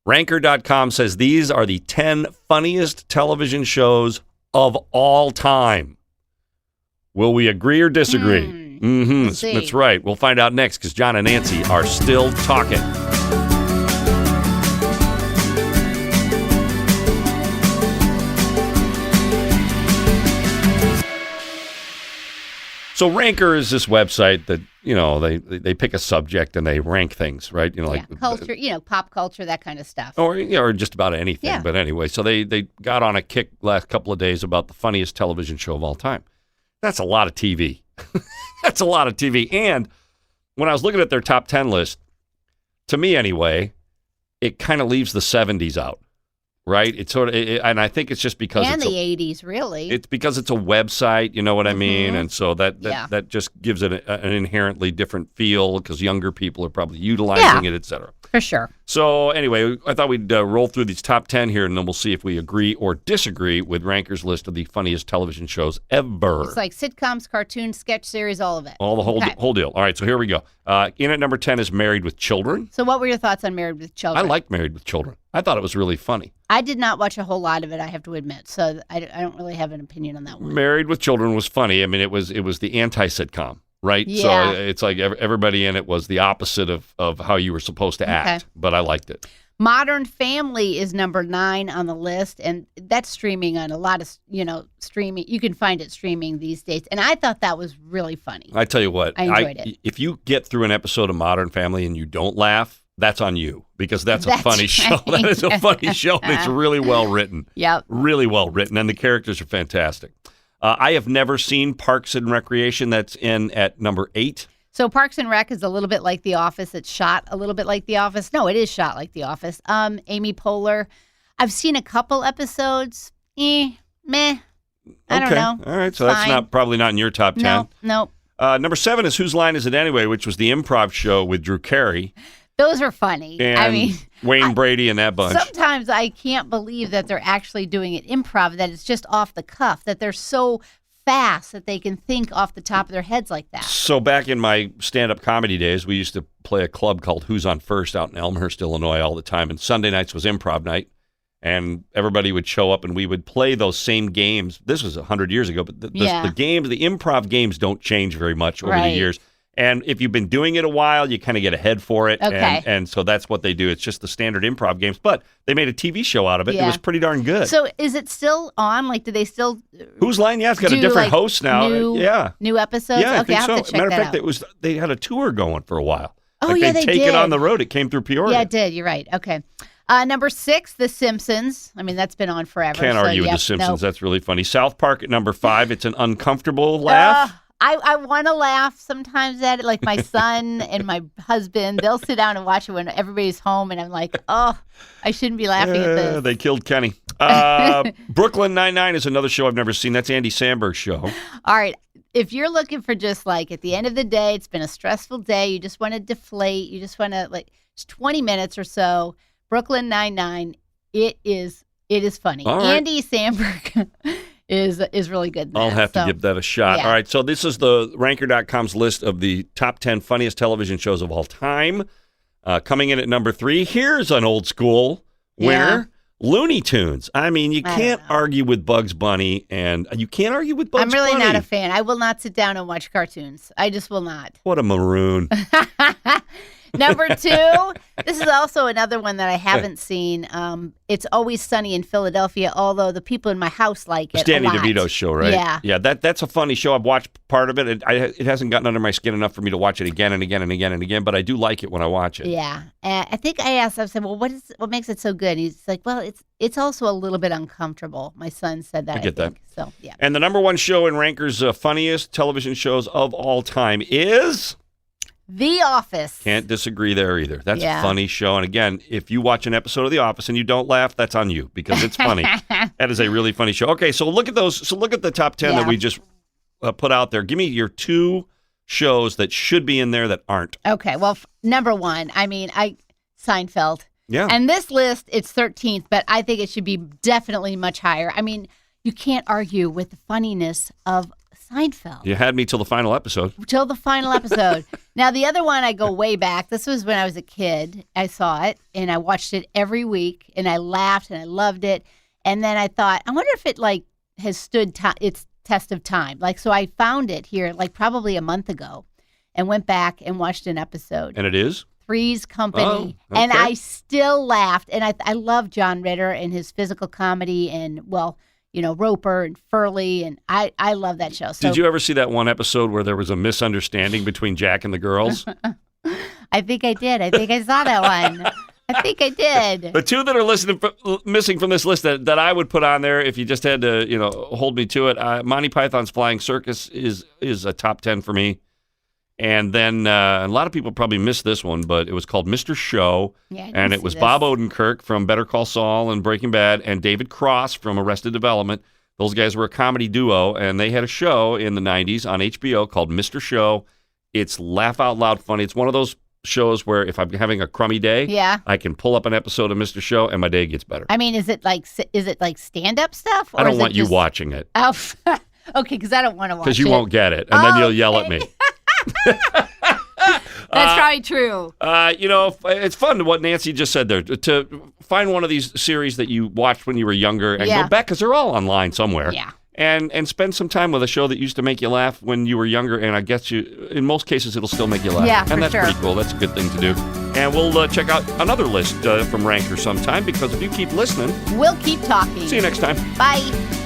Ranker.com says these are the 10 funniest television shows of all time. Will we agree or disagree? That's right. We'll find out next because John and Nancy are still talking. So Ranker is this website that, they pick a subject and they rank things, right? Like culture, pop culture, that kind of stuff. Or just about anything. Yeah. But anyway, so they got on a kick last couple of days about the funniest television show of all time. That's a lot of TV. That's a lot of TV. And when I was looking at their top 10 list, to me anyway, it kind of leaves the 70s out. Right? It's sort of, and I think it's just because and the 80s, really. It's because it's a website, you know what I mean? And so that just gives it an inherently different feel because younger people are probably utilizing it, et cetera. For sure. So anyway, I thought we'd roll through these top 10 here, and then we'll see if we agree or disagree with Ranker's list of the funniest television shows ever. It's like sitcoms, cartoons, sketch series, all of it. All the whole deal. All right, so here we go. In at number 10 is Married with Children. So what were your thoughts on Married with Children? I liked Married with Children. I thought it was really funny. I did not watch a whole lot of it, I have to admit, so I don't really have an opinion on that one. Married with Children was funny. I mean, it was the anti-sitcom. Right? Yeah. So it's like everybody in it was the opposite of how you were supposed to act, but I liked it. Modern Family is number 9 on the list, and that's streaming on a lot of, streaming. You can find it streaming these days, and I thought that was really funny. I tell you what, I enjoyed it. If you get through an episode of Modern Family and you don't laugh, that's on you because that's a funny show. That is a funny show, and it's really well written. Yep. Really well written, and the characters are fantastic. I have never seen Parks and Recreation. That's in at number 8. So Parks and Rec is a little bit like The Office. It's shot a little bit like The Office. No, it is shot like The Office. Amy Poehler. I've seen a couple episodes. Meh. I don't know. All right. So that's probably not in your top 10. No. Number 7 is Whose Line Is It Anyway, which was the improv show with Drew Carey. Those are funny. And Wayne Brady and that bunch. Sometimes I can't believe that they're actually doing it improv, that it's just off the cuff, that they're so fast that they can think off the top of their heads like that. So back in my stand-up comedy days, we used to play a club called Who's on First out in Elmhurst, Illinois all the time. And Sunday nights was improv night. And everybody would show up and we would play those same games. This was 100 years ago, but the improv games don't change very much over the years. And if you've been doing it a while, you kind of get a head for it. Okay. And so that's what they do. It's just the standard improv games. But they made a TV show out of it. Yeah. It was pretty darn good. So is it still on? Like, do they still... Whose Line? Yeah, it's got a different host now. New episodes? Yeah, okay, I think I'll have to check Matter of that fact, out. they had a tour going for a while. Oh, yeah, they take did. it on the road. It came through Peoria. Yeah, it did. You're right. Okay. Number 6, The Simpsons. I mean, that's been on forever. Can't argue with The Simpsons. That's really funny. South Park at number 5. It's an uncomfortable laugh. I want to laugh sometimes at it. Like my son and my husband, they'll sit down and watch it when everybody's home, and I'm like, oh, I shouldn't be laughing at this. They killed Kenny. Brooklyn Nine-Nine is another show I've never seen. That's Andy Samberg's show. All right. If you're looking for just like at the end of the day, it's been a stressful day, you just want to deflate, you just want to just 20 minutes or so, Brooklyn Nine-Nine, it is funny. All right. Andy Samberg is really good. I'll have to give that a shot. Yeah. All right, so this is the Ranker.com's list of the top 10 funniest television shows of all time. Coming in at number 3, here's an old school winner, Looney Tunes. I mean, you can't argue with Bugs Bunny, and you can't argue with Bugs Bunny. I'm really not a fan. I will not sit down and watch cartoons. I just will not. What a maroon. Number 2, this is also another one that I haven't seen. It's Always Sunny in Philadelphia, although the people in my house like it Danny a lot. DeVito's show, right? Yeah. Yeah, that's a funny show. I've watched part of it. It hasn't gotten under my skin enough for me to watch it again and again and again and again, but I do like it when I watch it. Yeah. I think I said, well, what makes it so good? And he's like, well, it's also a little bit uncomfortable. My son said that. I get that. So, yeah. And the number 1 show in Ranker's funniest television shows of all time is... The Office. Can't disagree there either. That's a funny show. And again, if you watch an episode of The Office and you don't laugh, that's on you because it's funny. That is a really funny show. Okay, so look at those. So look at the top 10 that we just put out there. Give me your 2 shows that should be in there that aren't. Okay, well, number 1, Seinfeld. Yeah. And this list, it's 13th, but I think it should be definitely much higher. I mean, you can't argue with the funniness of Seinfeld. You had me till the final episode. Till the final episode. Now, the other one, I go way back. This was when I was a kid. I saw it, and I watched it every week, and I laughed, and I loved it. And then I thought, I wonder if it, has stood its test of time. So I found it here, probably a month ago, and went back and watched an episode. And it is? Three's Company. Oh, okay. And I still laughed. And I love John Ritter and his physical comedy and, Roper and Furley. And I love that show. So, did you ever see that one episode where there was a misunderstanding between Jack and the girls? I think I did. I think I saw that one. I think I did. The two that are missing from this list that I would put on there, if you just had to, hold me to it, Monty Python's Flying Circus is a top 10 for me. And then a lot of people probably missed this one, but it was called Mr. Show. Yeah, and it was Bob Odenkirk from Better Call Saul and Breaking Bad and David Cross from Arrested Development. Those guys were a comedy duo, and they had a show in the 90s on HBO called Mr. Show. It's laugh out loud funny. It's one of those shows where if I'm having a crummy day, I can pull up an episode of Mr. Show and my day gets better. I mean, is it like stand-up stuff? Or I don't want you watching it. Oh, okay, because I don't want to watch it. Because you won't get it, and then you'll yell at me. That's probably true. It's fun what Nancy just said there, to find one of these series that you watched when you were younger and go back, because they're all online somewhere. Yeah. And spend some time with a show that used to make you laugh when you were younger, and I guess in most cases, it'll still make you laugh. Yeah, and that's sure. pretty cool. That's a good thing to do. And we'll check out another list from Ranker sometime, because if you keep listening, we'll keep talking. See you next time. Bye.